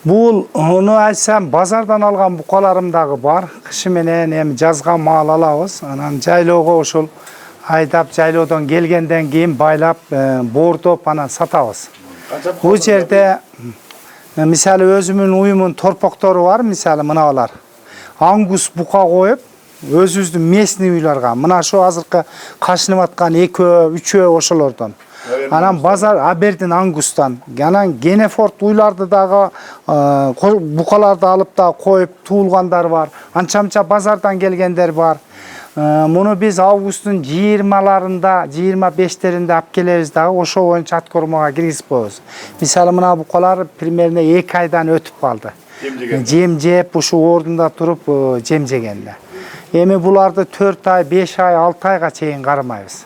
Бул onu айтсам базардан алган букаларым дагы бар. Кышы менен эми жазга мал алабыз. Анан жайлоого ошол айдап жайлоодон келгенден кийин байлап, боордоп анан сатабыз. Бул жерде мисалы өзүмүн уюмун торпоктору бар, мисалы мыналар. Ангус бука коюп, өзүбүздүн местный уйларга, мына ошо азыркы кашынып аткан 2-3 ошолордон. Анан базар Абердин Ангустан, анан Генефорд уйларды дагы букаларды алып да коюп туулгандар бар. Анча-мынча базардан келгендер бар. Муну биз августтун 20-ларында, 25-теринде алып келебиз дагы ошо боюнча аткормага киргизип коебуз. Мисалы мына букалар примерно 2 айдан өтүп калды. Жем жеп, ушу ордунда туруп жем жегенде. Эми буларды 4 ай, 5 ай, 6 айга чейин кармайбыз.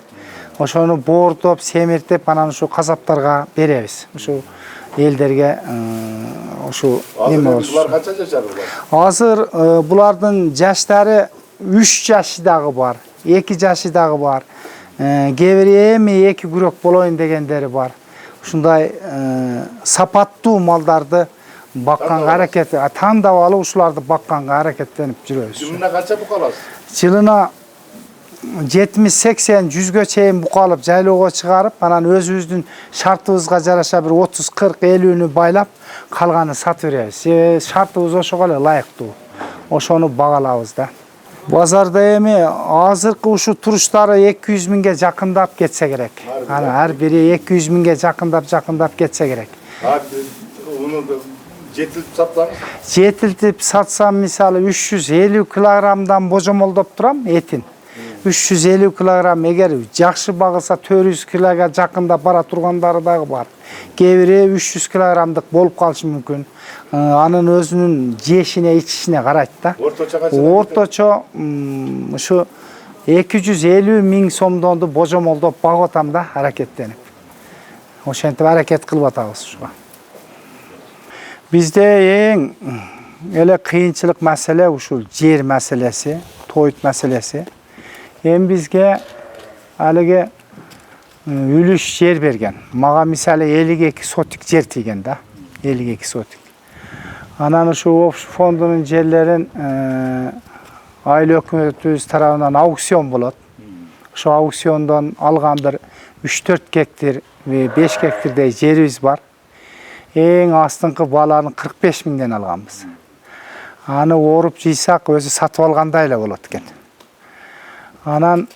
Ошону боордоп, семиртип, анан ушу казаптарга беребиз. Ушу элдерге ушу неме болуш. Булар канча жашар булар? Азыр булардын жаштары 3 жашы дагы бар, 2 жашы дагы бар. Кээ бири эми 2 күрөк болоюн дегендери бар. Ушундай сапаттуу малдарды бакканга аракет, тандап алып ушуларды бакканга аракеттенип жүрөбүз. Жылына канча бука аласыз? Жылына 70-80-100гө чейин бука алып жайлоого чыгарып, анан өзүбүздүн шартыбызга жараша бир 30-40-50-нү байлап, калганы сатып беребиз. Шартыбыз ошого эле ылайыктуу. Ошону багалабыз да. Базарда эми азыркы ушу туруштары 200 миңге жакындап кетсе керек. Ана ар бири 200 миңге жакындап кетсе керек. Уну жетилтип сатсаңыз? Жетилтип сатсам мисалы 350 килограммдан божомолдоп турам этин. 350 килограмм эгер жакшы багылса 400 килога жакында бара тургандары дагы бар. Кээ бири 300 килограммдык болуп калышы мүмкүн. Анын өзүнүн жешине, ичишине карайт да. Орточо канча? Орточо ушу 250 миң сомдонду божомолдоп багып атам да, аракеттенип. Ошентип аракет кылып атабыз ушуга. Бизде эң эле кыйынчылык маселе ушул жер маселеси, тоyut маселеси. Эми бизге алиги үлүш жер берген. Мага мисалы 52 сотик жер тийген да, 52 сотик. Анан ушу фондунун жерлерин айыл өкмөтүбүз тарабынан аукцион болот. Ошо аукциондон алган бир 3-4 гектар, 5 гектардай жерибиз бар. Эң астыңкы бааларын 45 миңден алганбыз. Аны оруп жыйсак өзү сатып алгандай эле болот экен. Анан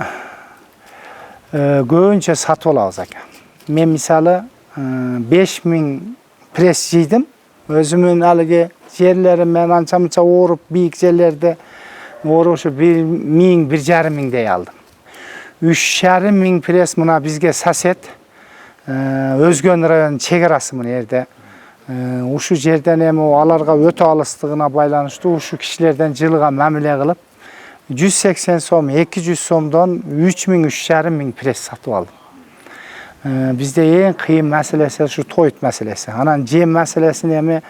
көбүнчө сатып алабыз ака. Мен мисалы 5 миң пресс жыйдым. Өзүмүн алыгы жерлериммен анча-мынча оруп бийик жерлерде орушу 1 миң, 1,5 миңдей алдым. 3,5 миң пресс мына бизге сосед Өзгөн районунун чек-арасы мына жерде. Ушу жерден эми аларга өтө алыстыгына байланыштуу ушу кишилерден жылга мамиле кылып 180 сом, 200 сомдон 3 миң, 3,5 миң пресс сатып алдым. Бизде эң кыйын маселеси ушу тоyut маселеси. Анан жем маселесин эми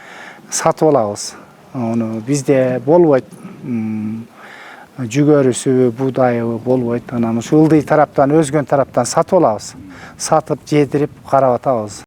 сатып алабыз. Ону бизде болбойт. Жүгөрүсү, будайы болбойт. Анан ушу ылдый тараптан, Өзгөн тараптан сатып алабыз. Сатып, жедирип, карап атабыз.